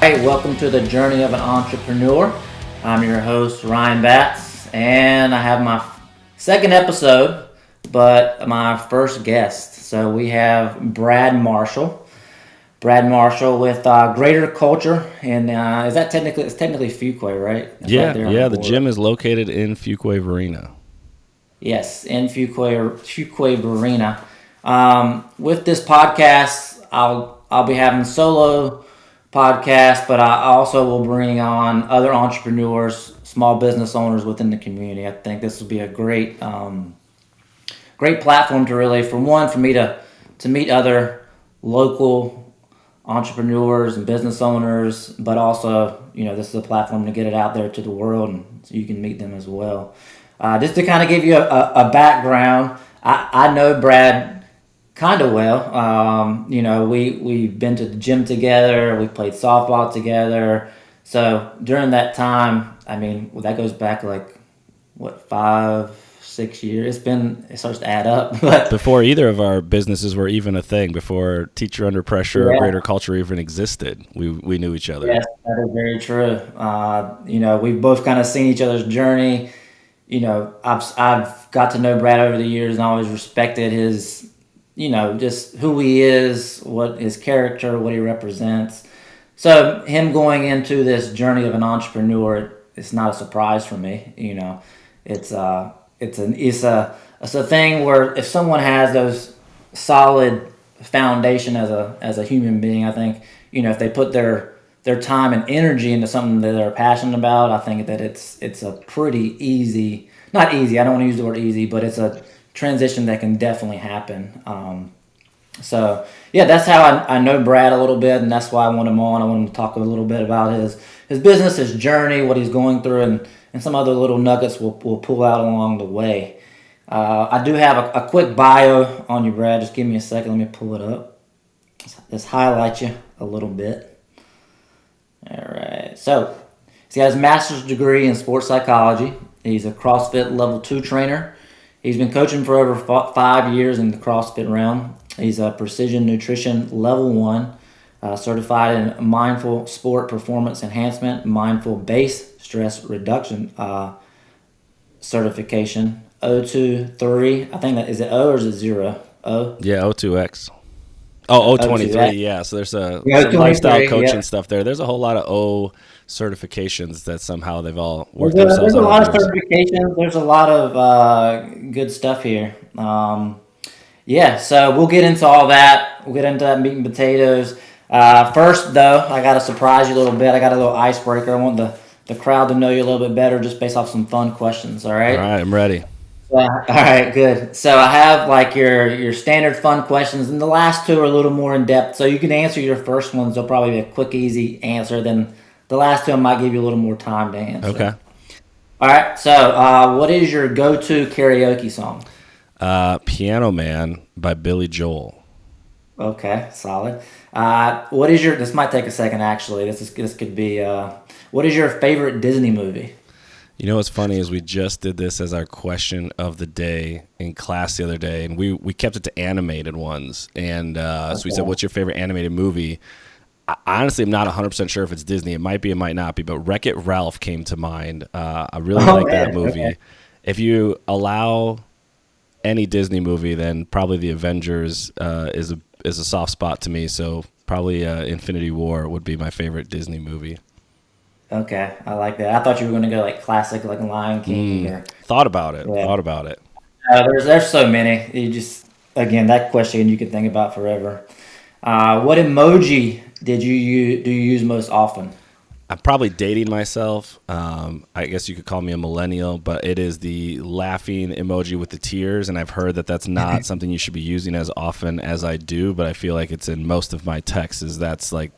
Hey, welcome to the Journey of an Entrepreneur. I'm your host, Ryan Batts, and I have my second episode, but my first guest. So we have Brad Marshall. Brad Marshall with Greater Culture, and is that technically, it's technically Fuquay, right? That's right there on The board. gym is located in Fuquay Marina. Yes, in Fuquay Marina. With this podcast, I'll be having solo podcasts, but I also will bring on other entrepreneurs, small business owners within the community. I think this will be a great platform to really, for me to meet other local entrepreneurs and business owners, but also, this is a platform to get it out there to the world, and so you can meet them as well. Just to kind of give you a background, I know Brad kind of well. We've been to the gym together, we played softball together. So during that time, that goes back 5-6 years. It starts to add up. But Before either of our businesses were even a thing, before Teacher Under Pressure or Greater Culture even existed, we knew each other. Yes, that is very true. We've both kind of seen each other's journey. I've got to know Brad over the years and always respected his, just who he is, what his character, what he represents. So him going into this journey of an entrepreneur, it's not a surprise for me. It's a thing where if someone has those solid foundation as a human being, I think, if they put their time and energy into something that they're passionate about, I think that it's a pretty easy, not easy, I don't want to use the word easy, but it's a transition that can definitely happen. That's how I know Brad a little bit, and that's why I want him on. I want him to talk a little bit about his business, his journey, what he's going through, and some other little nuggets we'll pull out along the way. I do have a quick bio on you, Brad. Just give me a second. Let me pull it up. Just highlight you a little bit. All right. So he's got his master's degree in sports psychology. He's a CrossFit level 2 trainer. He's been coaching for over 5 years in the CrossFit realm. He's a precision nutrition level 1, certified in mindful sport performance enhancement, mindful base stress reduction certification, O2-3. I think that, is it O or is it 0? O? Yeah, O2X. Oh, O23, yeah. So there's some lifestyle coaching stuff there. There's a whole lot of O certifications that somehow they've all worked themselves out. There's a lot of certifications. There's a lot of good stuff here. So we'll get into all that. We'll get into that meat and potatoes. First, though, I got to surprise you a little bit. I got a little icebreaker. I want the crowd to know you a little bit better just based off some fun questions, all right? All right, I'm ready. All right, good. So I have your standard fun questions, and the last two are a little more in depth. So you can answer your first ones; they'll probably be a quick, easy answer. Then the last two I might give you a little more time to answer. Okay. All right. So, what is your go-to karaoke song? Piano Man by Billy Joel. Okay, solid. What is your? This might take a second. Actually, this could be. What is your favorite Disney movie? You know what's funny is we just did this as our question of the day in class the other day, and we kept it to animated ones. And so we said, what's your favorite animated movie? I honestly am not 100% sure if it's Disney. It might be, it might not be, but Wreck-It Ralph came to mind. I really like that movie. Okay. If you allow any Disney movie, then probably The Avengers is a soft spot to me. So probably Infinity War would be my favorite Disney movie. Okay, I like that. I thought you were going to go classic, like Lion King. Thought about it. There's so many. You just, again, that question you could think about forever. What emoji do you use most often? I'm probably dating myself. I guess you could call me a millennial, but it is the laughing emoji with the tears, and I've heard that that's not something you should be using as often as I do, but I feel like it's in most of my texts. That's like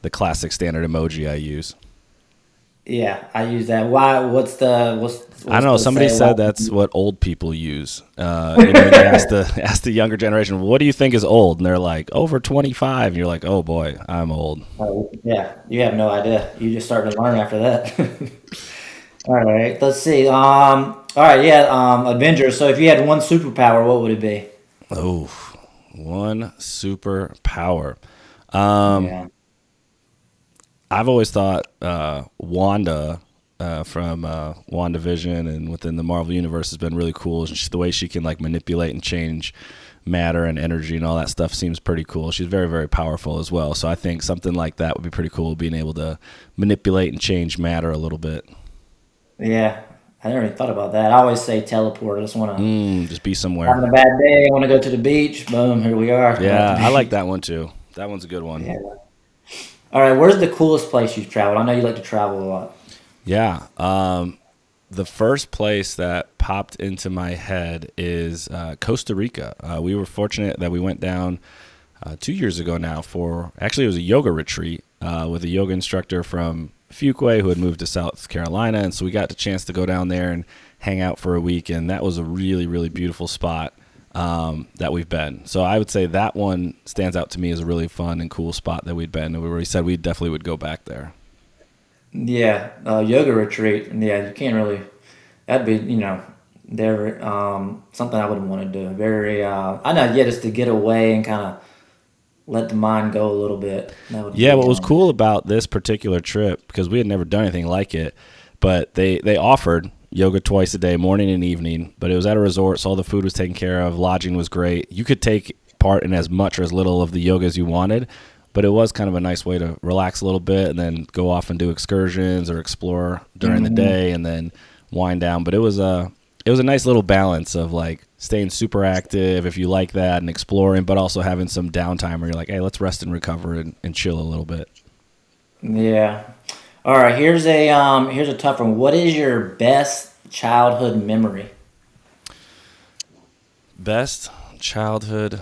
the classic standard emoji I use. Yeah, I use that. Why? What's I don't know. Somebody said that's what old people use. They ask the younger generation, what do you think is old? And they're like, over 25. And you're like, oh boy, I'm old. Yeah, you have no idea. You just started to learn after that. All right, let's see. Avengers. So if you had one superpower, what would it be? Oh, one superpower. I've always thought Wanda from WandaVision and within the Marvel Universe has been really cool. The way she can like manipulate and change matter and energy and all that stuff seems pretty cool. She's very, very powerful as well. So I think something like that would be pretty cool, being able to manipulate and change matter a little bit. Yeah, I never even thought about that. I always say teleport. I just want to Just be having somewhere. a bad day. I want to go to the beach. Boom, here we are. We're at the Yeah, I like beach. that one too. That one's a good one. Yeah. All right, where's the coolest place you've traveled? I know you like to travel a lot. Yeah. The first place that popped into my head is Costa Rica. We were fortunate that we went down 2 years ago now for actually it was a yoga retreat with a yoga instructor from Fuquay who had moved to South Carolina, and so we got the chance to go down there and hang out for a week, and that was a really, really beautiful spot that we've been. So I would say that one stands out to me as a really fun and cool spot that we'd been, and we already said we definitely would go back there. Yeah, yoga retreat. Yeah, you can't really. That'd be there something I would want to do. Very. I know. Yeah, just to get away and kind of let the mind go a little bit. That would Yeah, be. what was cool about this particular trip, because we had never done anything like it, but they offered yoga twice a day, morning and evening, but it was at a resort, so all the food was taken care of, lodging was great. You could take part in as much or as little of the yoga as you wanted, but it was kind of a nice way to relax a little bit and then go off and do excursions or explore during the Mhm. day and then wind down. But it was a nice little balance of like staying super active if you like that and exploring, but also having some downtime where you're like, hey, let's rest and recover and chill a little bit. Yeah. All right. Here's a tough one. What is your best childhood memory? Best childhood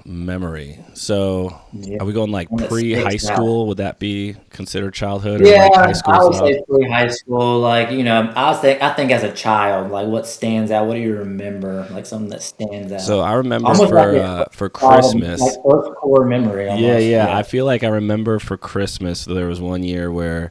memory. So Yeah. are we going like One that pre-high sticks out. school? Would that be considered childhood, or Yeah, like high school I would stuff? say pre high school. Like I think as a child, like what stands out. What do you remember? Like something that stands So out. I remember Almost like for like Christmas. first core memory Yeah, almost. yeah. Yeah. I feel like I remember for Christmas there was one year where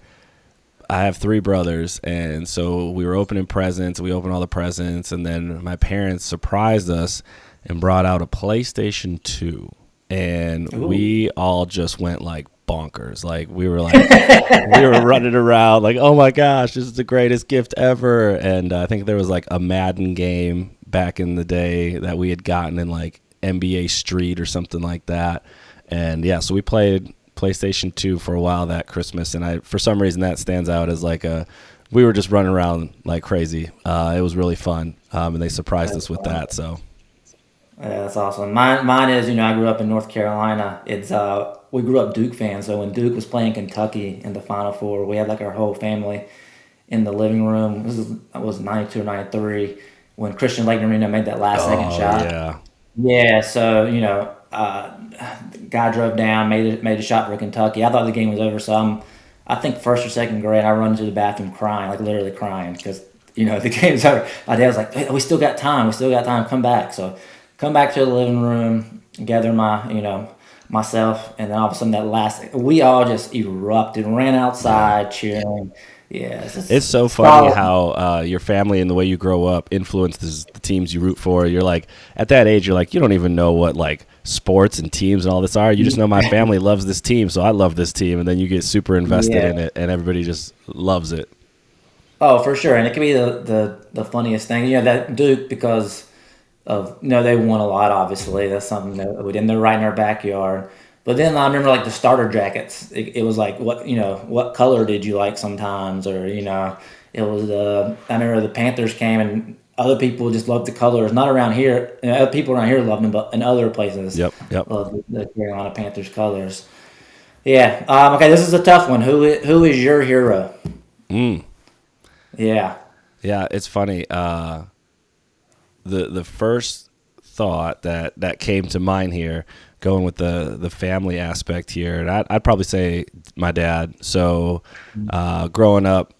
I have three brothers, and so we were opening presents. We opened all the presents, and then my parents surprised us and brought out a PlayStation 2, and Ooh. we all just went like bonkers. Like we were running around like, oh my gosh, this is the greatest gift ever. And I think there was like a Madden game back in the day that we had gotten in like NBA Street or something like that. And yeah, so we played PlayStation 2 for a while that Christmas, and I for some reason that stands out as like a we were just running around like crazy. It was really fun, and they surprised That's us with fun. that. So Yeah, that's awesome. Mine is, I grew up in North Carolina. It's we grew up Duke fans, so when Duke was playing Kentucky in the Final Four, we had like our whole family in the living room. Was 92 or 93 when Christian Laettner made that last second oh shot. yeah, Yeah, so guy drove down, made a shot for Kentucky. I thought the game was over, so I think first or second grade, I run to the bathroom crying, like literally crying, because the game's over. My dad was like, hey, "We still got time. We still got time. Come back." So, come back to the living room, gather myself, and then all of a sudden that last, we all just erupted, ran yeah. outside cheering. Yeah, it's It's just so funny solid. how your family and the way you grow up influences the teams you root for. You're like, at that age, you're like, you don't even know what like sports and teams and all this are. You just know my family loves this team, so I love this team, and then you get super invested Yeah. in it, and everybody just loves it. Oh, for sure, and it can be the funniest thing. That Duke because of they won a lot. Obviously, that's something that we did. They're right in our backyard. But then I remember like the starter jackets. It was like what color did you like sometimes, or it was I remember the Panthers came and other people just loved the colors. Not around here. Other people around here loved them, but in other places Yep, yep. loved the Carolina Panthers colors. Yeah. Okay, this is a tough one. Who is your hero? Mm. Yeah. Yeah, it's funny. The first thought that came to mind here, going with the family aspect here, and I'd probably say my dad. So growing up,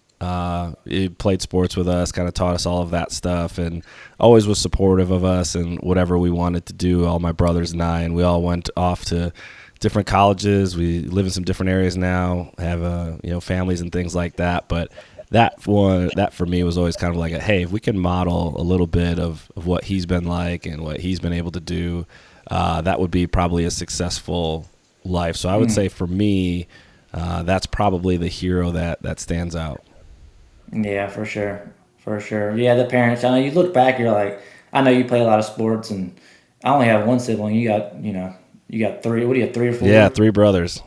he played sports with us, kind of taught us all of that stuff, and always was supportive of us and whatever we wanted to do. All my brothers and I, and we all went off to different colleges. We live in some different areas now, have families and things like that, but that for me was always kind of like hey, if we can model a little bit of what he's been like and what he's been able to do, that would be probably a successful life. So I would say for me, that's probably the hero that stands out. Yeah, for sure. For sure. Yeah, the parents. I know you look back, you're like, I know you play a lot of sports, and I only have one sibling. You got three. What do you have, three or Yeah, four? three brothers.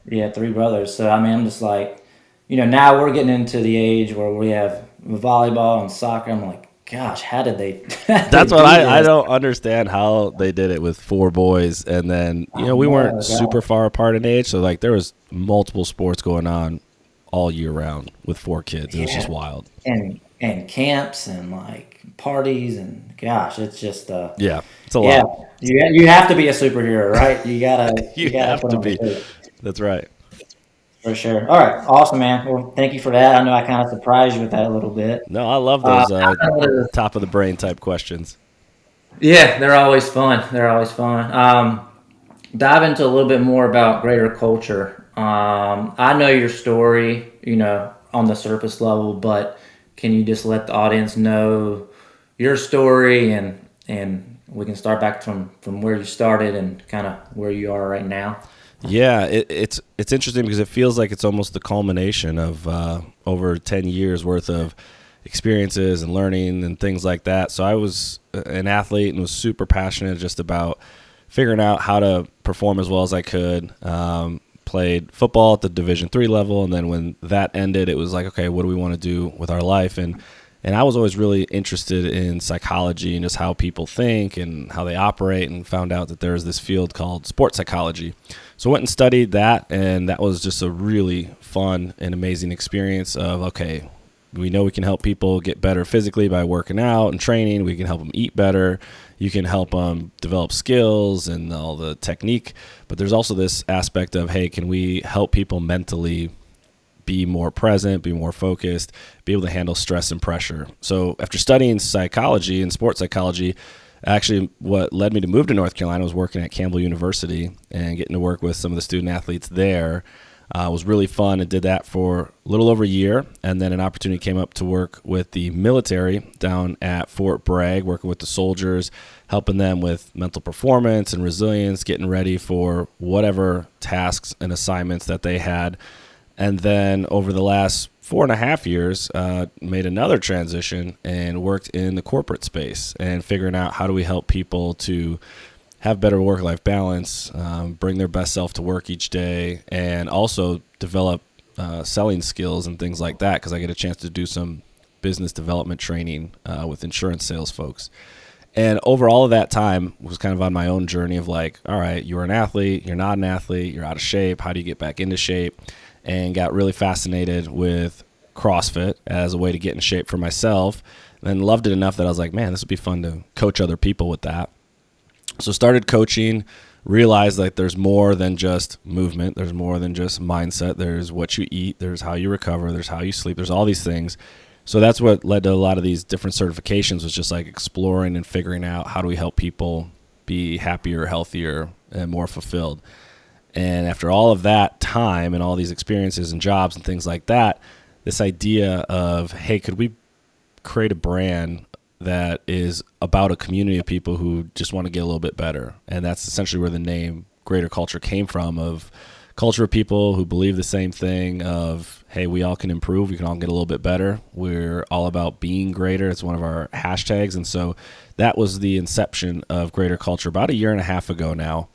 Yeah, three brothers. So, I mean, I'm just like, now we're getting into the age where we have volleyball and soccer. I'm like, gosh, how did they, how did they That's what do I this? don't understand how they did it with four boys, and then I we weren't know, super God. far apart in age, so like there was multiple sports going on all year round with four kids. It was just Yeah. wild. And camps and like parties and gosh, it's just Yeah, it's a yeah. lot. You have to be a superhero, right? You gotta You you gotta have put to on the be. cape That's right. for sure. All right, awesome, man. Well, thank you for that. I know I kind of surprised you with that a little bit. No, I love Uh, those top of the brain type questions. yeah, they're always fun. They're always fun. Dive into a little bit more about greater culture. I know your story, on the surface level, but can you just let the audience know your story and we can start back from where you started and kind of where you are right now? Yeah, it's interesting because it feels like it's almost the culmination of over 10 years worth of experiences and learning and things like that. So I was an athlete and was super passionate just about figuring out how to perform as well as I could. Played football at the Division III level, and then when that ended, it was like, okay, what do we want to do with our life? And I was always really interested in psychology and just how people think and how they operate, and found out that there is this field called sports psychology. So I went and studied that, and that was just a really fun and amazing experience of, okay, we know we can help people get better physically by working out and training. We can help them eat better. You can help them develop skills and all the technique. But there's also this aspect of, hey, can we help people mentally be more present, be more focused, be able to handle stress and pressure? So after studying psychology and sports psychology, actually what led me to move to North Carolina was working at Campbell University and getting to work with some of the student athletes there. Was really fun. I did that for a little over a year, and then an opportunity came up to work with the military down at Fort Bragg, working with the soldiers, helping them with mental performance and resilience, getting ready for whatever tasks and assignments that they had. And then over the last 4.5 years, made another transition and worked in the corporate space and figuring out how do we help people to have better work-life balance, bring their best self to work each day, and also develop selling skills and things like that, because I get a chance to do some business development training with insurance sales folks. And over all of that time was kind of on my own journey of like, all right, you're an athlete, you're not an athlete, you're out of shape, how do you get back into shape? And got really fascinated with CrossFit as a way to get in shape for myself, and loved it enough that I was like, man, this would be fun to coach other people with that. So started coaching, realized like there's more than just movement. There's more than just mindset. There's what you eat. There's how you recover. There's how you sleep. There's all these things. So that's what led to a lot of these different certifications, was just like exploring and figuring out how do we help people be happier, healthier, and more fulfilled. And after all of that time and all these experiences and jobs and things like that, this idea of, hey, could we create a brand that is about a community of people who just want to get a little bit better? And that's essentially where the name Greater Culture came from, of culture of people who believe the same thing of, hey, we all can improve. We can all get a little bit better. We're all about being greater. It's one of our hashtags. And so that was the inception of Greater Culture about 1.5 years ago now,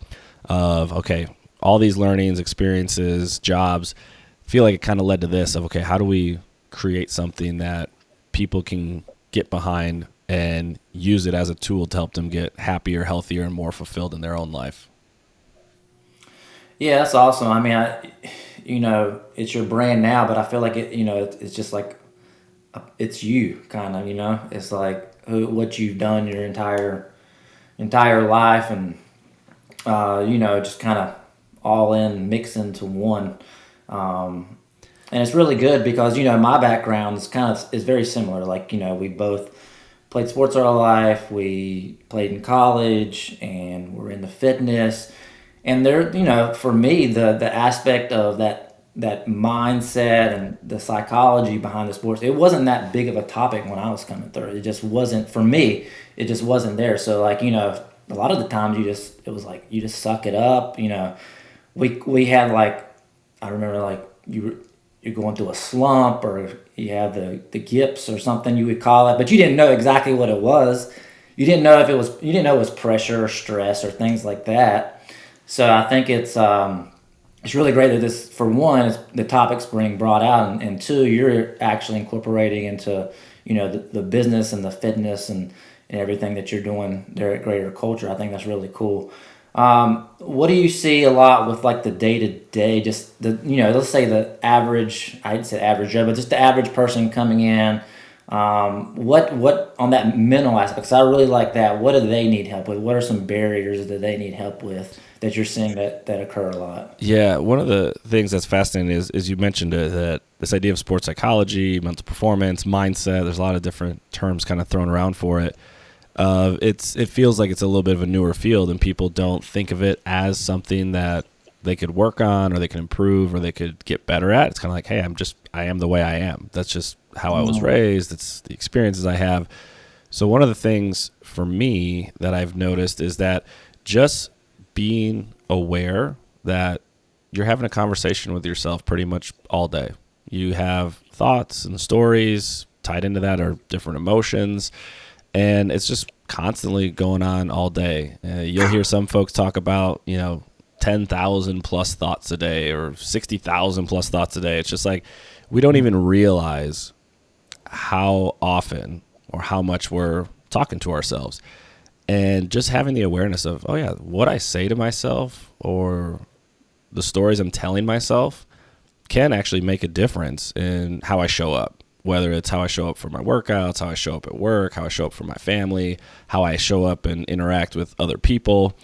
of, okay, all these learnings, experiences, jobs, feel like it kind of led to this of, okay, how do we create something that people can get behind and use it as a tool to help them get happier, healthier, and more fulfilled in their own life? Yeah, that's awesome. I mean, it's your brand now, but I feel like it's just like it's you kind of, it's like what you've done your entire life, and just kind of all in mix into one. And it's really good because my background is very similar. Like we both played sports our life. We played in college, and we're into fitness. And there, for me, the aspect of that mindset and the psychology behind the sports, it wasn't that big of a topic when I was coming through. It just wasn't for me. It just wasn't there. So like a lot of the times it was like you just suck it up. We had like I remember like you're going through a slump or you have the gips or something you would call it, but you didn't know exactly what it was. You didn't know it was pressure or stress or things like that. So I think it's really great that this, for one, the topic's being brought out, and two, you're actually incorporating into, the business and the fitness and everything that you're doing there at Greater Culture. I think that's really cool. What do you see a lot with like the day to day, just let's say the average, I'd say average Joe, but just the average person coming in, what on that mental aspect, because I really like that. What do they need help with? What are some barriers that they need help with that you're seeing that occur a lot? Yeah, one of the things that's fascinating is you mentioned that this idea of sports psychology, mental performance, mindset. There's a lot of different terms kind of thrown around for it. It feels like it's a little bit of a newer field, and people don't think of it as something that they could work on or they can improve or they could get better at. It's kind of like, hey, I am the way I am. That's just how I was raised. It's the experiences I have. So one of the things for me that I've noticed is that just being aware that you're having a conversation with yourself pretty much all day. You have thoughts and stories tied into that, or different emotions, and it's just constantly going on all day. You'll hear some folks talk about, 10,000 plus thoughts a day or 60,000 plus thoughts a day. It's just like we don't even realize how often or how much we're talking to ourselves. And just having the awareness of, oh yeah, what I say to myself or the stories I'm telling myself can actually make a difference in how I show up. Whether it's how I show up for my workouts, how I show up at work, how I show up for my family, how I show up and interact with other people.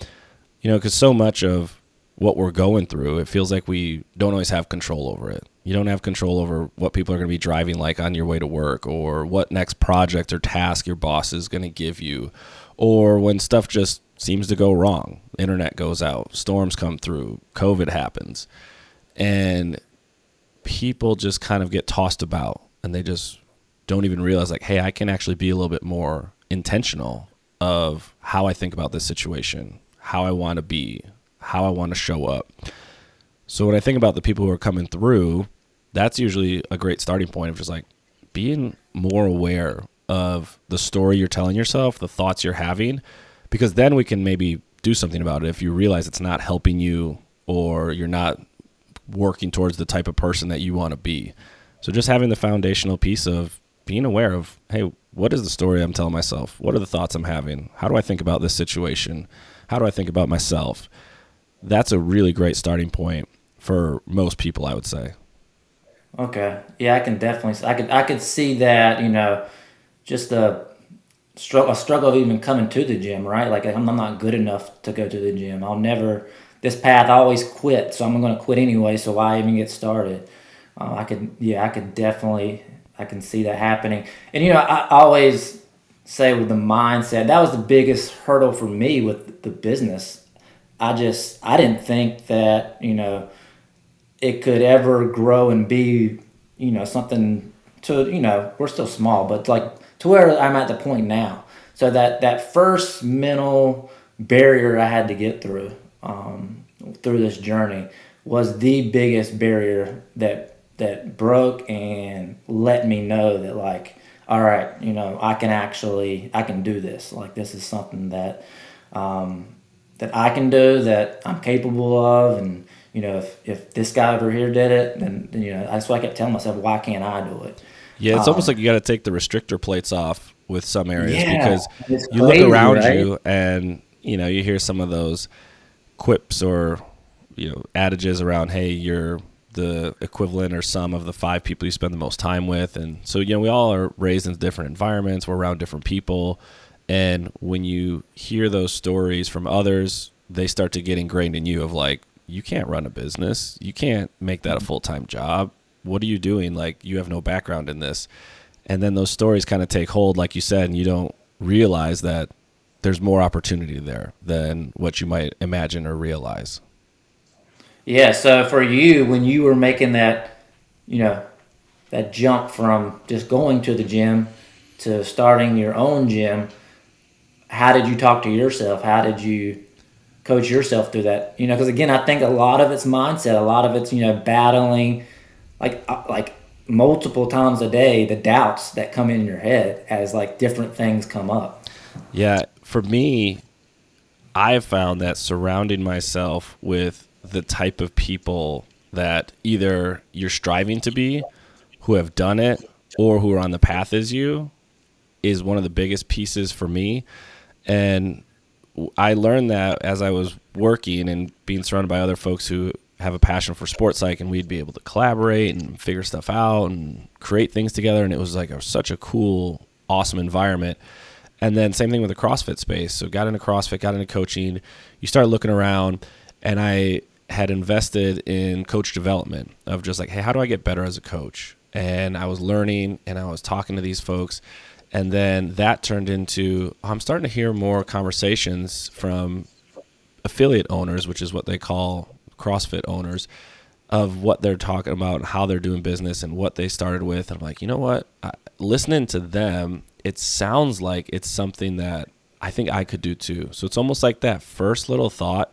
Because so much of what we're going through, it feels like we don't always have control over it. You don't have control over what people are going to be driving like on your way to work, or what next project or task your boss is going to give you, or when stuff just seems to go wrong. Internet goes out, storms come through, COVID happens, and people just kind of get tossed about, and they just don't even realize like, hey, I can actually be a little bit more intentional of how I think about this situation, how I want to be, how I want to show up. So when I think about the people who are coming through, that's usually a great starting point of just like being more aware of the story you're telling yourself, the thoughts you're having, because then we can maybe do something about it if you realize it's not helping you or you're not working towards the type of person that you want to be. So just having the foundational piece of being aware of, hey, what is the story I'm telling myself? What are the thoughts I'm having? How do I think about this situation? How do I think about myself? That's a really great starting point for most people, I would say. Okay. Yeah, I can definitely. I could see that. Just a struggle of even coming to the gym, right? Like I'm not good enough to go to the gym. I'll never. This path I always quit, so I'm going to quit anyway. So why even get started? I could definitely. I can see that happening. And I always say with the mindset, that was the biggest hurdle for me with the business. I didn't think that it could ever grow and be something to we're still small, but like to where I'm at the point now. So that first mental barrier I had to get through this journey was the biggest barrier that broke and let me know that like, all right, I can do this. Like this is something that that I can do, that I'm capable of, and if this guy over here did it, then that's what I kept telling myself. Why can't I do it? Yeah, it's almost like you got to take the restrictor plates off with some areas, because it's you crazy, look around right? you and you hear some of those quips or adages around, hey, you're the equivalent or sum of the 5 people you spend the most time with. And so we all are raised in different environments, we're around different people, and when you hear those stories from others, they start to get ingrained in you of like, you can't run a business, you can't make that a full-time job, what are you doing? Like, you have no background in this. And then those stories kind of take hold, like you said, and you don't realize that there's more opportunity there than what you might imagine or realize. Yeah. So for you, when you were making that, that jump from just going to the gym to starting your own gym, how did you talk to yourself? How did you? coach yourself through that? Because again, I think a lot of it's mindset, a lot of it's battling like multiple times a day the doubts that come in your head as like different things come up. Yeah, for me, I've found that surrounding myself with the type of people that either you're striving to be, who have done it, or who are on the path as you, is one of the biggest pieces for me. And I learned that as I was working and being surrounded by other folks who have a passion for sports psych, and we'd be able to collaborate and figure stuff out and create things together. And it was like such a cool, awesome environment. And then same thing with the CrossFit space. So got into CrossFit, got into coaching. You start looking around, and I had invested in coach development of just like, hey, how do I get better as a coach? And I was learning, and I was talking to these folks. And then that turned into, I'm starting to hear more conversations from affiliate owners, which is what they call CrossFit owners, of what they're talking about, how they're doing business and what they started with. And I'm like, you know what? Listening to them, it sounds like it's something that I think I could do too. So it's almost like that first little thought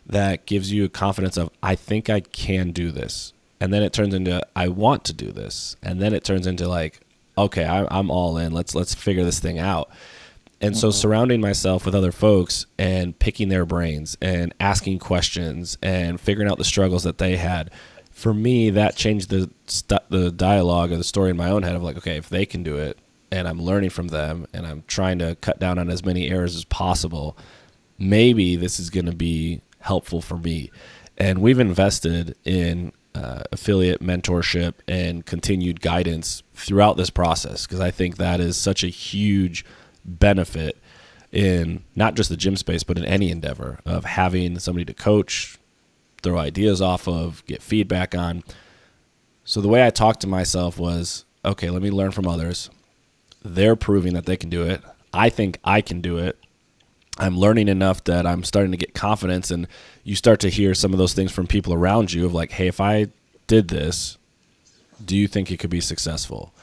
that gives you a confidence of, I think I can do this. And then it turns into, I want to do this. And then it turns into like, okay, I'm all in. Let's figure this thing out. And so surrounding myself with other folks and picking their brains and asking questions and figuring out the struggles that they had, for me, that changed the dialogue or the story in my own head of like, okay, if they can do it and I'm learning from them and I'm trying to cut down on as many errors as possible, maybe this is going to be helpful for me. And we've invested in affiliate mentorship and continued guidance throughout this process, because I think that is such a huge benefit in not just the gym space, but in any endeavor of having somebody to coach, throw ideas off of, get feedback on. So the way I talked to myself was, okay, let me learn from others. They're proving that they can do it. I think I can do it. I'm learning enough that I'm starting to get confidence, and you start to hear some of those things from people around you of like, hey, if I did this, do you think it could be successful?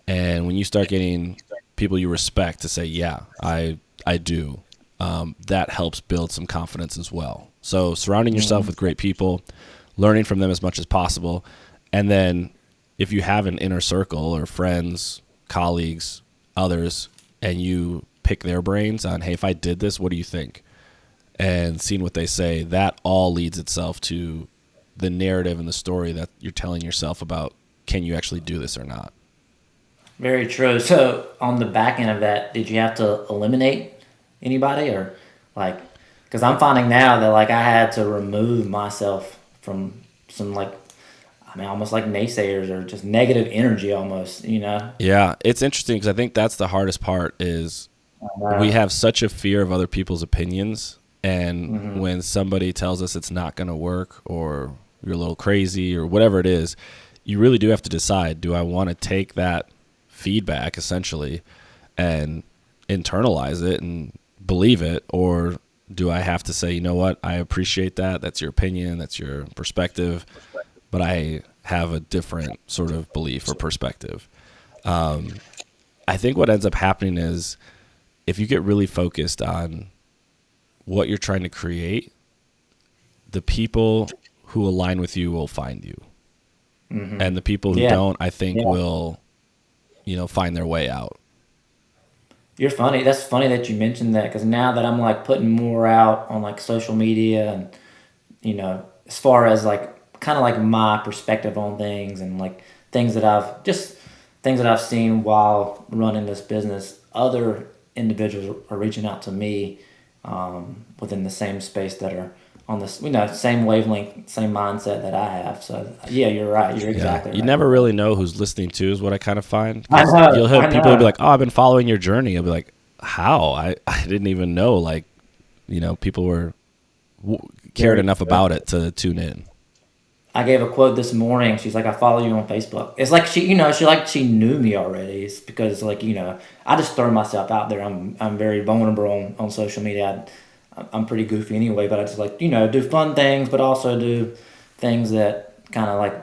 And when you start getting people you respect to say, yeah, I do, that helps build some confidence as well. So surrounding yourself with great people, learning from them as much as possible. And then if you have an inner circle or friends, colleagues, others, and you pick their brains on, hey, if I did this, what do you think? And seeing what they say, that all leads itself to the narrative and the story that you're telling yourself about, can you actually do this or not? Very true. So on the back end of that, did you have to eliminate anybody, or like, because I'm finding now that like I had to remove myself from some like, I mean, almost like naysayers or just negative energy almost, Yeah, it's interesting because I think that's the hardest part is we have such a fear of other people's opinions. And when somebody tells us it's not going to work or you're a little crazy or whatever it is, you really do have to decide, do I want to take that feedback essentially and internalize it and believe it, or do I have to say, you know what, I appreciate that. That's your opinion. That's your perspective. But I have a different sort of belief or perspective. I think what ends up happening is if you get really focused on what you're trying to create, the people who align with you will find you. And the people who don't, I think will, find their way out. You're funny. That's funny that you mentioned that, because now that I'm like putting more out on like social media and, as far as like kind of like my perspective on things and like things that I've seen while running this business, other individuals are reaching out to me within the same space that are on this, same wavelength, same mindset that I have. So yeah, you're right. You're exactly right. You never really know who's listening to is what I kind of find. I know, you'll have I people know. be like, oh, I've been following your journey. I'll be like, how? I didn't even know, like, people were cared enough about it to tune in. I gave a quote this morning. She's like, I follow you on Facebook. It's like she knew me already. It's because like, I just throw myself out there. I'm very vulnerable on social media. I'm pretty goofy anyway, but I just like, do fun things, but also do things that kind of like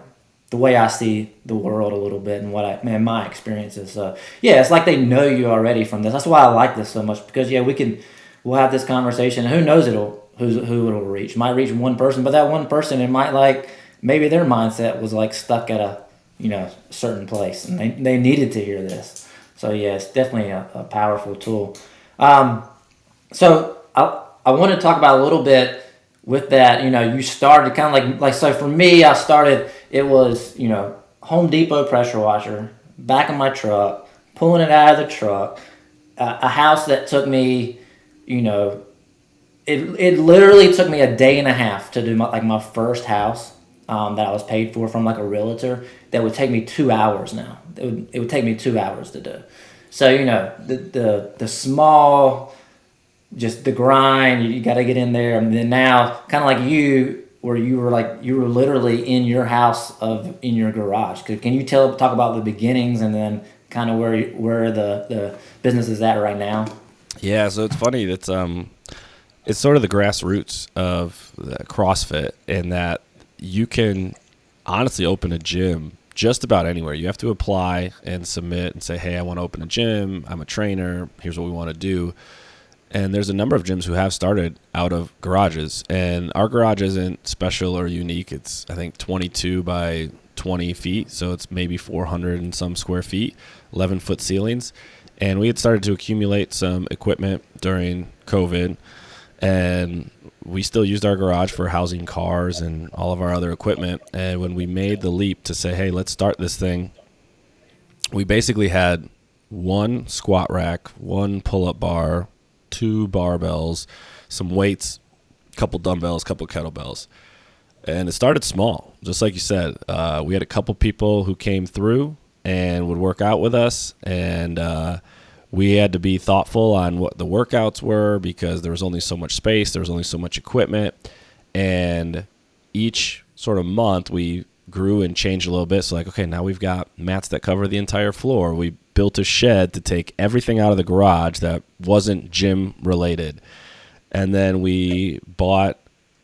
the way I see the world a little bit and my experiences. So yeah, it's like they know you already from this. That's why I like this so much, because we'll have this conversation. And who knows, who it'll reach. Might reach one person, but that one person, it might like maybe their mindset was like stuck at a certain place, and they needed to hear this. So yeah, it's definitely a powerful tool. So I want to talk about a little bit with that. You started kind of like so for me, I started. It was Home Depot pressure washer, back of my truck, pulling it out of the truck, a house that took me, it literally took me a day and a half to do my first house that I was paid for from like a realtor. That would take me 2 hours now. It would take me 2 hours to do. So the small, just the grind. You got to get in there, and then now kind of like you, where you were literally in your house in your garage. Can you talk about the beginnings and then kind of where the business is at right now? Yeah, so it's funny. It's sort of the grassroots of CrossFit in that you can honestly open a gym just about anywhere. You have to apply and submit and say, hey, I want to open a gym. I'm a trainer. Here's what we want to do. And there's a number of gyms who have started out of garages. And our garage isn't special or unique. It's, I think, 22 by 20 feet. So it's maybe 400 and some square feet, 11-foot ceilings. And we had started to accumulate some equipment during COVID. And we still used our garage for housing cars and all of our other equipment. And when we made the leap to say, hey, let's start this thing, we basically had one squat rack, one pull-up bar, 2 barbells, some weights, a couple dumbbells, a couple kettlebells. And it started small, just like you said. We had a couple people who came through and would work out with us, and we had to be thoughtful on what the workouts were because there was only so much space, there was only so much equipment, and each sort of month we grew and changed a little bit. So like, okay, now we've got mats that cover the entire floor. We built a shed to take everything out of the garage that wasn't gym related. And then we bought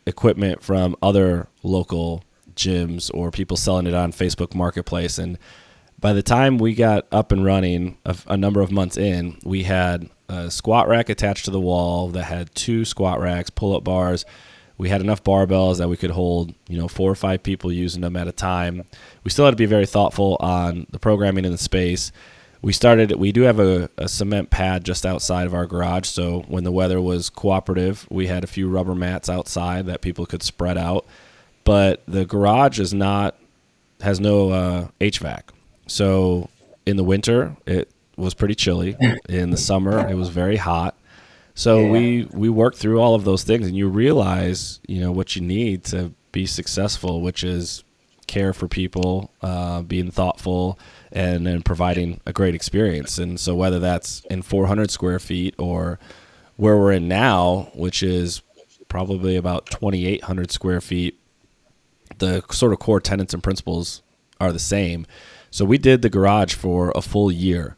equipment from other local gyms or people selling it on Facebook Marketplace. And by the time we got up and running a number of months in, we had a squat rack attached to the wall that had 2 squat racks, pull-up bars. We had enough barbells that we could hold, 4 or 5 people using them at a time. We still had to be very thoughtful on the programming in the space. We do have a cement pad just outside of our garage, so when the weather was cooperative, we had a few rubber mats outside that people could spread out. But the garage has no HVAC. So in the winter, it was pretty chilly. In the summer, it was very hot. So we worked through all of those things, and you realize, what you need to be successful, which is care for people, being thoughtful, and then providing a great experience. And so whether that's in 400 square feet or where we're in now, which is probably about 2,800 square feet, the sort of core tenets and principles are the same. So we did the garage for a full year,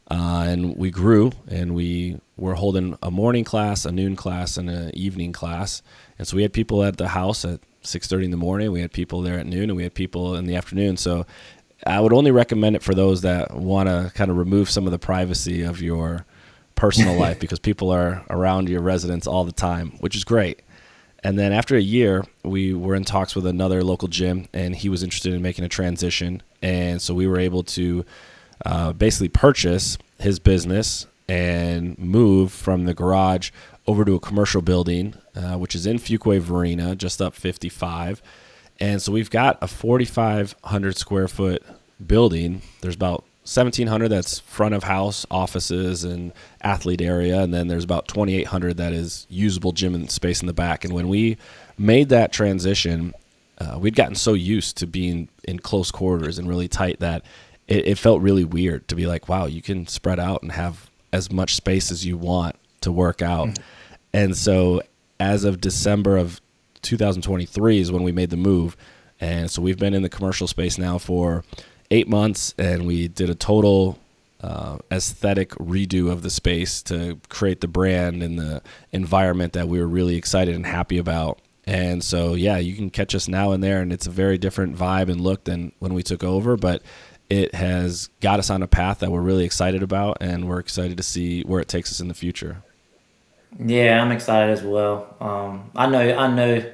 and we grew, and we were holding a morning class, a noon class, and an evening class. And so we had people at the house at 6:30 in the morning. We had people there at noon, and we had people in the afternoon. So I would only recommend it for those that want to kind of remove some of the privacy of your personal life because people are around your residence all the time, which is great. And then after a year, we were in talks with another local gym, and he was interested in making a transition. And so we were able to basically purchase his business and move from the garage over to a commercial building, which is in Fuquay Marina, just up 55. And so we've got a 4,500 square foot building. There's about 1,700 that's front of house offices and athlete area, and then there's about 2,800 that is usable gym and space in the back. And when we made that transition, we'd gotten so used to being in close quarters and really tight that it felt really weird to be like, wow, you can spread out and have as much space as you want to work out. Mm-hmm. And so as of December of 2023 is when we made the move. And so we've been in the commercial space now for 8 months, and we did a total aesthetic redo of the space to create the brand and the environment that we were really excited and happy about. And so, yeah, you can catch us now and there, and it's a very different vibe and look than when we took over, but it has got us on a path that we're really excited about, and we're excited to see where it takes us in the future. Yeah, I'm excited as well. I know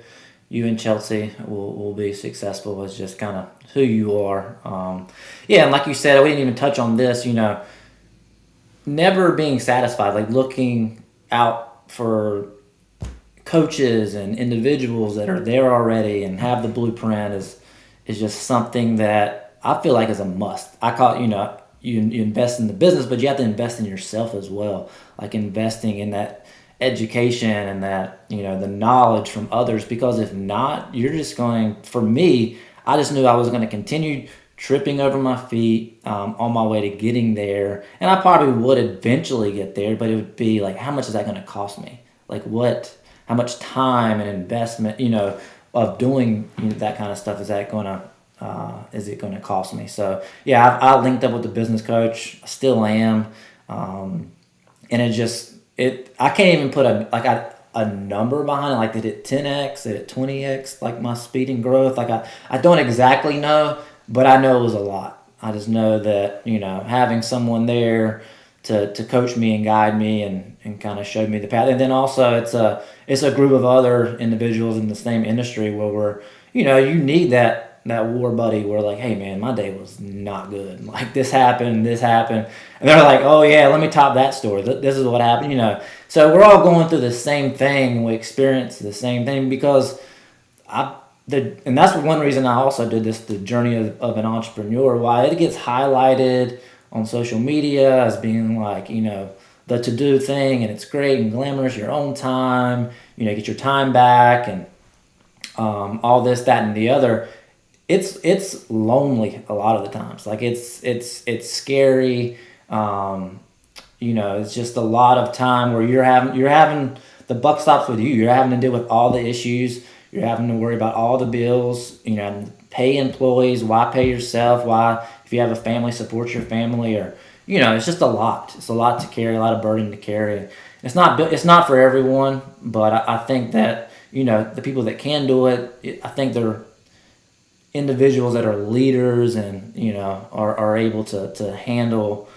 you and Chelsea will be successful. It's just kind of who you are. Yeah, and like you said, we didn't even touch on this. Never being satisfied, like looking out for coaches and individuals that are there already and have the blueprint is just something that I feel like is a must. I call it, you invest in the business, but you have to invest in yourself as well. Like investing in that education and that, the knowledge from others, because if not, you're just going, for me, I just knew I was going to continue tripping over my feet on my way to getting there. And I probably would eventually get there, but it would be like, how much is that going to cost me? Like how much time and investment, of doing that kind of stuff is it going to cost me? So yeah, I linked up with the business coach. I still am, and I can't even put a number behind it. Like, did it 10x? Did it 20x? Like my speed and growth? Like I don't exactly know, but I know it was a lot. I just know that having someone there to coach me and guide me and kind of show me the path. And then also it's a group of other individuals in the same industry where you need that war buddy where like, hey man, my day was not good. Like this happened. And they're like, oh yeah, let me top that story. This is what happened. So we're all going through the same thing. We experience the same thing because and that's one reason I also did the journey of an entrepreneur. Why it gets highlighted on social media as being like, the to-do thing, and it's great and glamorous, your own time, get your time back and all this, that, and the other. It's lonely a lot of the times. Like it's scary. It's just a lot of time where you're having the buck stops with you. You're having to deal with all the issues. You're having to worry about all the bills. Pay employees. Why pay yourself? Why, if you have a family, support your family, or it's just a lot. It's a lot to carry, a lot of burden to carry. It's not for everyone, but I think that the people that can do it, I think they're individuals that are leaders and are able to handle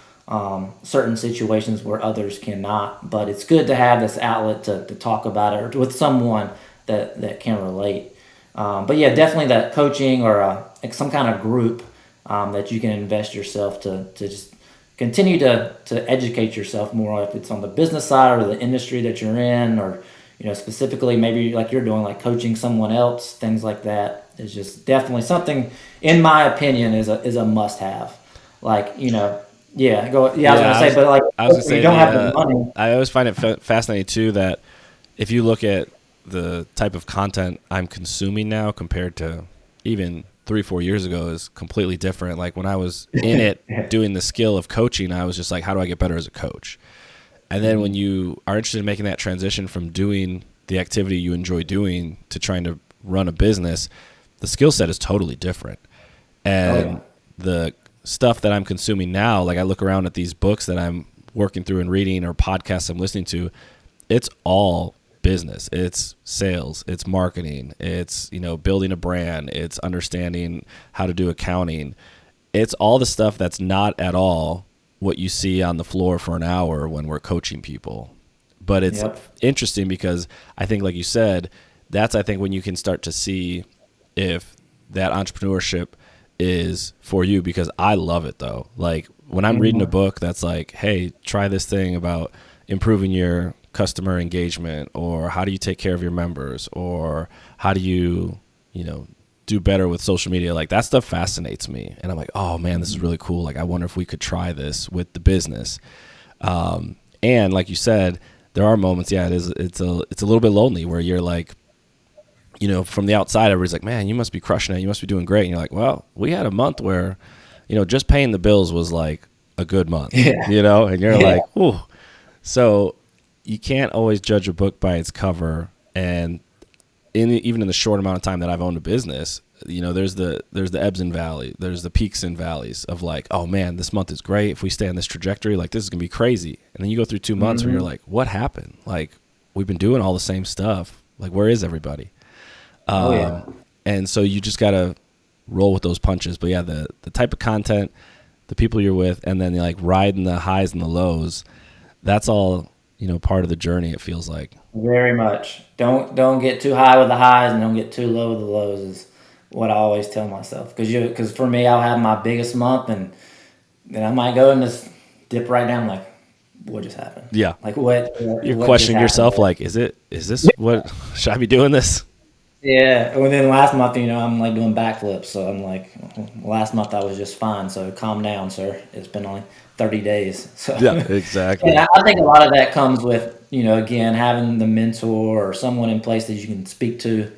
certain situations where others cannot. But it's good to have this outlet to talk about it or with someone that can relate. But yeah, definitely that coaching or some kind of group that you can invest yourself to just continue to educate yourself more, if it's on the business side or the industry that you're in, or specifically maybe like you're doing, like coaching someone else. Things like that is just definitely something, in my opinion, is a must have. Like yeah, go. Yeah, I was gonna say, but like I was gonna say you don't have the money. I always find it fascinating too that if you look at the type of content I'm consuming now compared to even 3-4 years ago is completely different. Like when I was in it doing the skill of coaching, I was just like, how do I get better as a coach? And then when you are interested in making that transition from doing the activity you enjoy doing to trying to run a business, the skill set is totally different. And the stuff that I'm consuming now, like I look around at these books that I'm working through and reading or podcasts I'm listening to, it's all business. It's sales, it's marketing, it's building a brand, it's understanding how to do accounting. It's all the stuff that's not at all what you see on the floor for an hour when we're coaching people. But it's interesting because I think, like you said, I think when you can start to see if that entrepreneurship is for you, because I love it though. Like when I'm reading a book that's like, hey, try this thing about improving your customer engagement, or how do you take care of your members, or how do you, do better with social media, like that stuff fascinates me. And I'm like, oh man, this is really cool. Like, I wonder if we could try this with the business. And like you said, there are moments, it's a little bit lonely where you're like, from the outside, everybody's like, man, you must be crushing it. You must be doing great. And you're like, well, we had a month where, just paying the bills was like a good month, and you're like, ooh. So you can't always judge a book by its cover. And even in the short amount of time that I've owned a business, there's the ebbs and valleys, there's the peaks and valleys of like, oh man, this month is great. If we stay on this trajectory, like this is gonna be crazy. And then you go through 2 months where you're like, what happened? Like we've been doing all the same stuff. Like where is everybody? And so you just gotta roll with those punches. But yeah, the type of content, the people you're with, and then like riding the highs and the lows, that's all part of the journey, it feels like. Very much. Don't get too high with the highs and don't get too low with the lows is what I always tell myself. Because for me, I'll have my biggest month and then I might go and just dip right down like, what just happened? Yeah. Like what You're what just questioning yourself happened? like, is this what, should I be doing this? Yeah. And then last month, I'm like doing backflips, so I'm like, last month I was just fine. So calm down, sir. It's been only 30 days. So Yeah, and exactly. I think a lot of that comes with, again, having the mentor or someone in place that you can speak to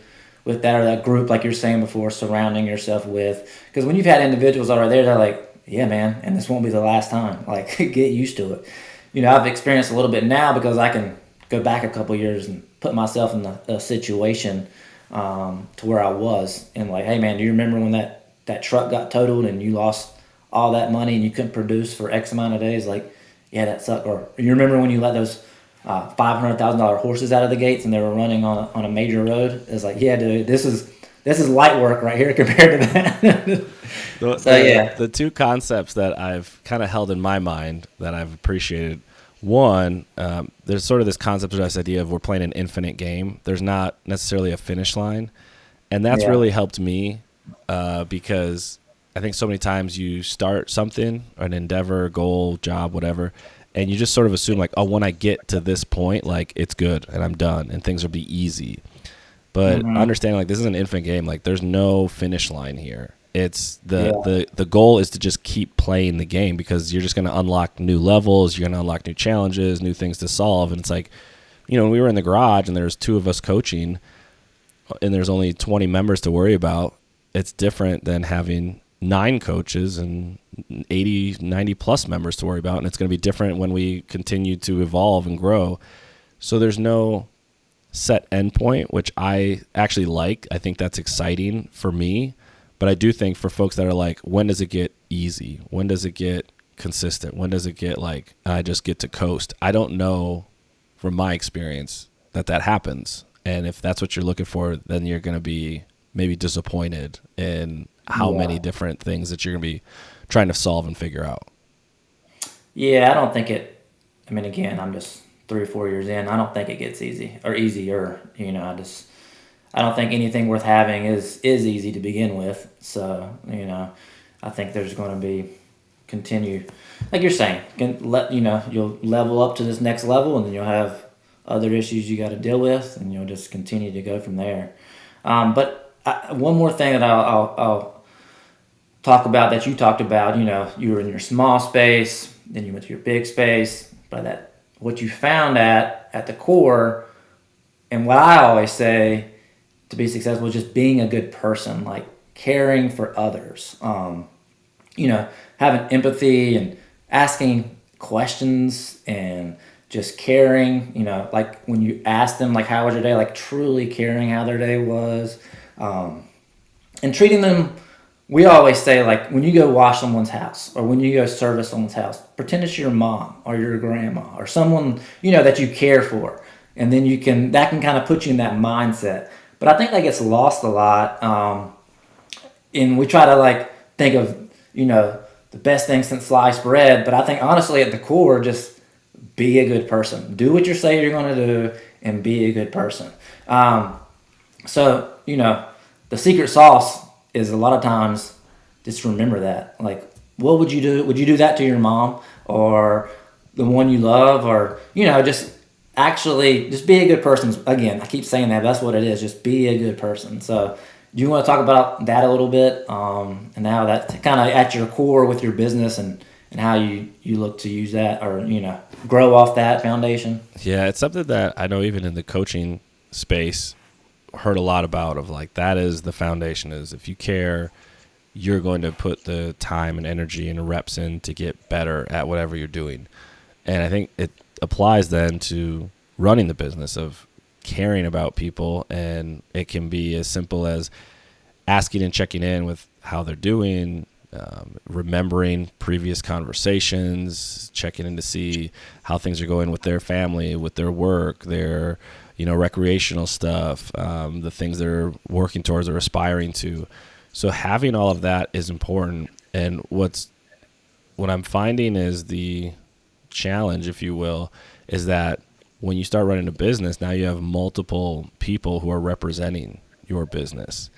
with that or that group, like you're saying before, surrounding yourself with. Because when you've had individuals already there, they're like, yeah, man, and this won't be the last time. Like, get used to it. I've experienced a little bit now because I can go back a couple years and put myself in a situation to where I was. And like, hey, man, do you remember when that truck got totaled and you lost all that money and you couldn't produce for X amount of days? Like, yeah, that sucked. Or you remember when you let those $500,000 horses out of the gates and they were running on a major road? It's like, yeah, dude, this is light work right here compared to that. So yeah, The two concepts that I've kind of held in my mind that I've appreciated. One, there's sort of this concept or this idea of we're playing an infinite game. There's not necessarily a finish line. And that's yeah, really helped me because I think so many times you start something, an endeavor, goal, job, whatever, and you just sort of assume like, oh, when I get to this point, like it's good and I'm done and things will be easy. But understanding like this is an infinite game, like there's no finish line here. It's yeah, the goal is to just keep playing the game because you're just going to unlock new levels, you're going to unlock new challenges, new things to solve. And it's like, when we were in the garage and there's two of us coaching and there's only 20 members to worry about, it's different than having 9 coaches and 80, 90 plus members to worry about. And it's going to be different when we continue to evolve and grow. So there's no set endpoint, which I actually like. I think that's exciting for me. But I do think for folks that are like, when does it get easy? When does it get consistent? When does it get like, I just get to coast? I don't know from my experience that happens. And if that's what you're looking for, then you're going to be maybe disappointed in how yeah. many different things that you're going to be trying to solve and figure out. Yeah, I don't think it. I mean, again, I'm just 3 or 4 years in. I don't think it gets easy or easier. I don't think anything worth having is easy to begin with. So I think there's going to be continue, like you're saying, you'll level up to this next level, and then you'll have other issues you got to deal with, and you'll just continue to go from there. But one more thing that I'll talk about that you talked about. You were in your small space, then you went to your big space, but that what you found at the core, and what I always say to be successful is just being a good person, like caring for others. Having empathy and asking questions and just caring. Like when you ask them, like, how was your day? Like truly caring how their day was, and treating them. We always say, like, when you go wash someone's house or when you go service someone's house, pretend it's your mom or your grandma or someone, that you care for. And then that can kind of put you in that mindset. But I think that gets lost a lot. And we try to, like, think of, the best thing since sliced bread. But I think, honestly, at the core, just be a good person. Do what you say you're going to do and be a good person. So, the secret sauce is a lot of times just remember that. Like, what would you do? Would you do that to your mom or the one you love, or just actually just be a good person? Again, I keep saying that, but that's what it is. Just be a good person. So, do you want to talk about that a little bit, and how that's kind of at your core with your business and how you look to use that or grow off that foundation? Yeah, it's something that I know even in the coaching space heard a lot about of like that is the foundation is if you care, you're going to put the time and energy and reps in to get better at whatever you're doing. And I think it applies then to running the business of caring about people. And it can be as simple as asking and checking in with how they're doing, remembering previous conversations, checking in to see how things are going with their family, with their work, their recreational stuff, the things they're working towards or aspiring to. So having all of that is important. And what I'm finding is the challenge, if you will, is that when you start running a business, now you have multiple people who are representing your business.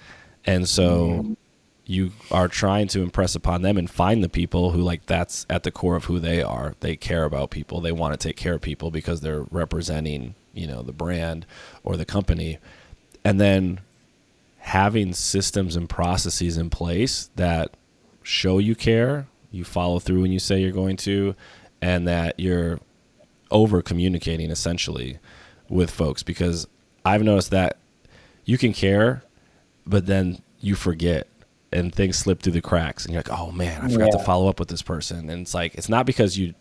And so you are trying to impress upon them and find the people who, like, that's at the core of who they are. They care about people. They want to take care of people because they're representing, the brand or the company. And then having systems and processes in place that show you care, you follow through when you say you're going to, and that you're over communicating essentially with folks. Because I've noticed that you can care, but then you forget and things slip through the cracks and you're like, oh man, I forgot to follow up with this person. And it's like, it's not because you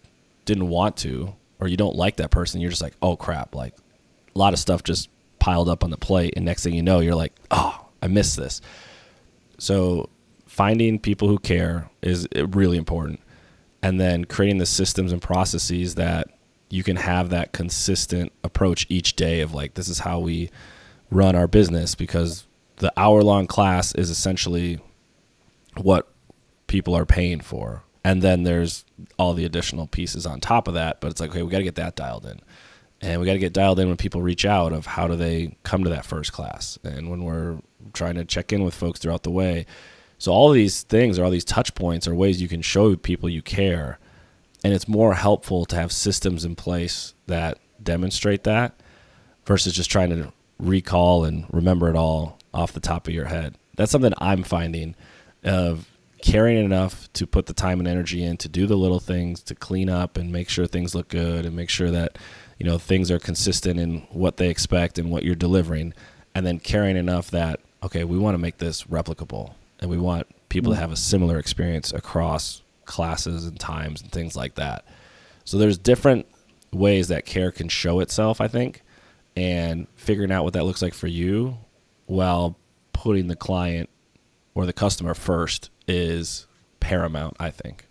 didn't want to or you don't like that person. You're just like, oh crap, like a lot of stuff just piled up on the plate. And next thing you know, you're like, oh, I missed this. So finding people who care is really important. And then creating the systems and processes that you can have that consistent approach each day of like, this is how we run our business, because the hour-long class is essentially what people are paying for. And then there's all the additional pieces on top of that. But it's like, okay, we got to get that dialed in. And we got to get dialed in when people reach out of how do they come to that first class. And when we're trying to check in with folks throughout the way. So all of these things, or all these touch points, are ways you can show people you care. And it's more helpful to have systems in place that demonstrate that versus just trying to recall and remember it all off the top of your head. That's something I'm finding, of caring enough to put the time and energy in to do the little things, to clean up and make sure things look good and make sure that, things are consistent in what they expect and what you're delivering. And then caring enough that, okay, we want to make this replicable and we want people to have a similar experience across classes and times and things like that. So there's different ways that care can show itself, I think, and figuring out what that looks like for you while putting the client or the customer first is paramount, I think.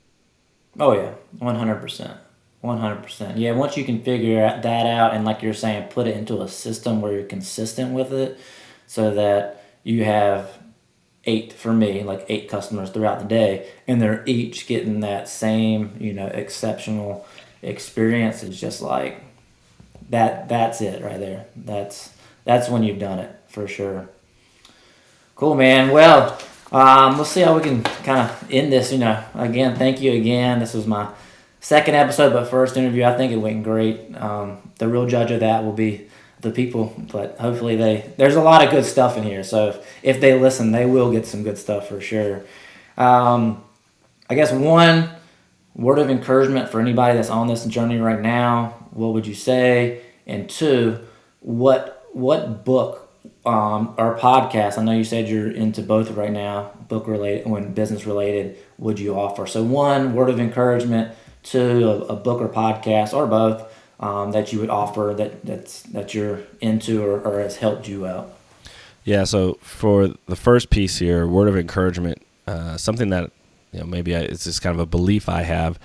Oh yeah, 100%. 100%. Yeah, once you can figure that out and, like you're saying, put it into a system where you're consistent with it, so that you have eight customers throughout the day, and they're each getting that same, exceptional experience. It's just like that's it right there. That's when you've done it for sure. Cool, man. Well, let's see how we can kind of end this. Again, thank you again. This was my second episode, but first interview. I think it went great. The real judge of that will be the people, but hopefully there's a lot of good stuff in here. So if they listen, they will get some good stuff for sure. I guess one word of encouragement for anybody that's on this journey right now, what would you say? And two, what book or podcast, I know you said you're into both right now, book related and business related, would you offer? So one word of encouragement, two, a book or podcast, or both, that you would offer that you're into or has helped you out. Yeah, so for the first piece here, word of encouragement, something that maybe it's just kind of a belief I have,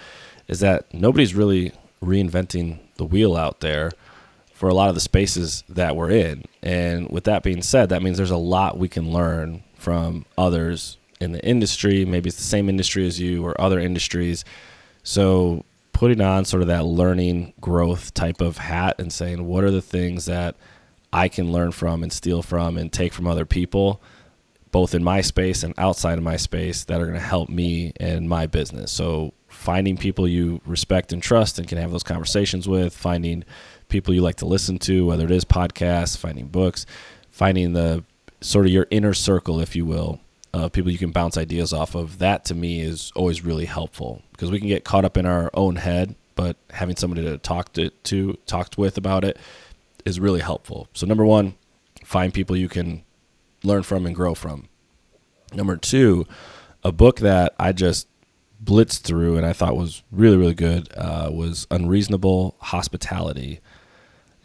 is that nobody's really reinventing the wheel out there for a lot of the spaces that we're in. And with that being said, that means there's a lot we can learn from others in the industry. Maybe it's the same industry as you or other industries. So putting on sort of that learning growth type of hat and saying, what are the things that I can learn from and steal from and take from other people, both in my space and outside of my space, that are going to help me and my business. So finding people you respect and trust and can have those conversations with, finding people you like to listen to, whether it is podcasts, finding books, finding the sort of your inner circle, if you will, people you can bounce ideas off of. That to me is always really helpful, because we can get caught up in our own head, but having somebody to talk with about it is really helpful. So number one, find people you can learn from and grow from. Number two, a book that I just blitzed through and I thought was really, really good was Unreasonable Hospitality.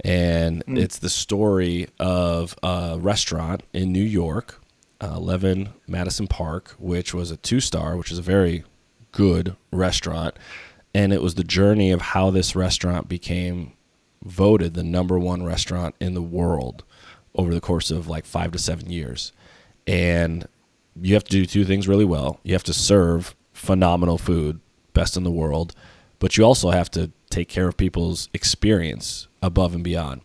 And it's the story of a restaurant in New York, 11 Madison Park, which was a 2-star, which is a very good restaurant. And it was the journey of how this restaurant became voted the number one restaurant in the world over the course of like 5 to 7 years. And you have to do two things really well. You have to serve phenomenal food, best in the world, but you also have to take care of people's experience above and beyond.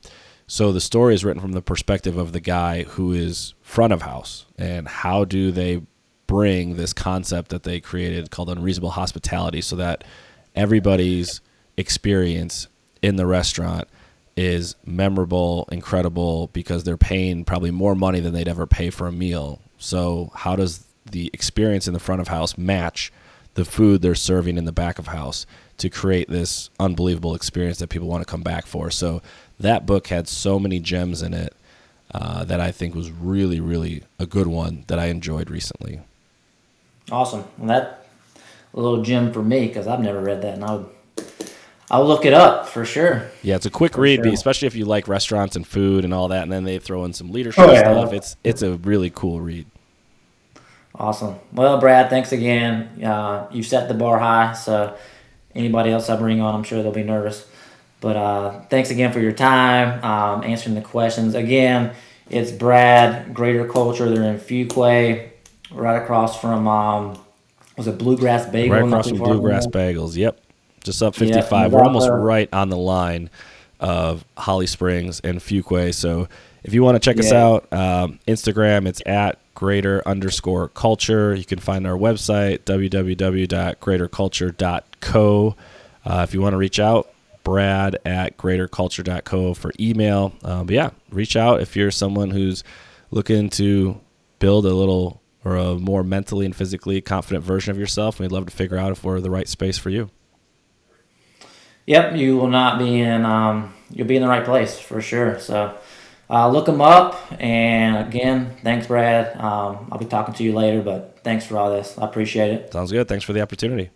So the story is written from the perspective of the guy who is front of house, and how do they bring this concept that they created called unreasonable hospitality so that everybody's experience in the restaurant is memorable, incredible, because they're paying probably more money than they'd ever pay for a meal. So how does the experience in the front of house match the food they're serving in the back of house to create this unbelievable experience that people want to come back for? So that book had so many gems in it that I think was really, really a good one that I enjoyed recently. Awesome. Well, that's a little gem for me because I've never read that, and I'll look it up for sure. Yeah, it's a quick read, sure. especially if you like restaurants and food and all that, and then they throw in some leadership stuff. It's a really cool read. Awesome. Well, Brad, thanks again. You set the bar high, so anybody else I bring on, I'm sure they'll be nervous. But thanks again for your time, answering the questions. Again, it's Brad, Greater Culture. They're in Fuquay, right across from, was it Bluegrass Bagel? Right across from Bluegrass Bagels, yep. Just up 55. We're almost right on the line of Holly Springs and Fuquay. So if you want to check us out, Instagram, it's at greater_culture. You can find our website, www.greaterculture.co. If you want to reach out, Brad at greaterculture.co for email. But yeah, reach out if you're someone who's looking to build a little or a more mentally and physically confident version of yourself. We'd love to figure out if we're the right space for you. Yep, you will not be in. You'll be in the right place for sure. So look them up. And again, thanks, Brad. I'll be talking to you later, but thanks for all this. I appreciate it. Sounds good. Thanks for the opportunity.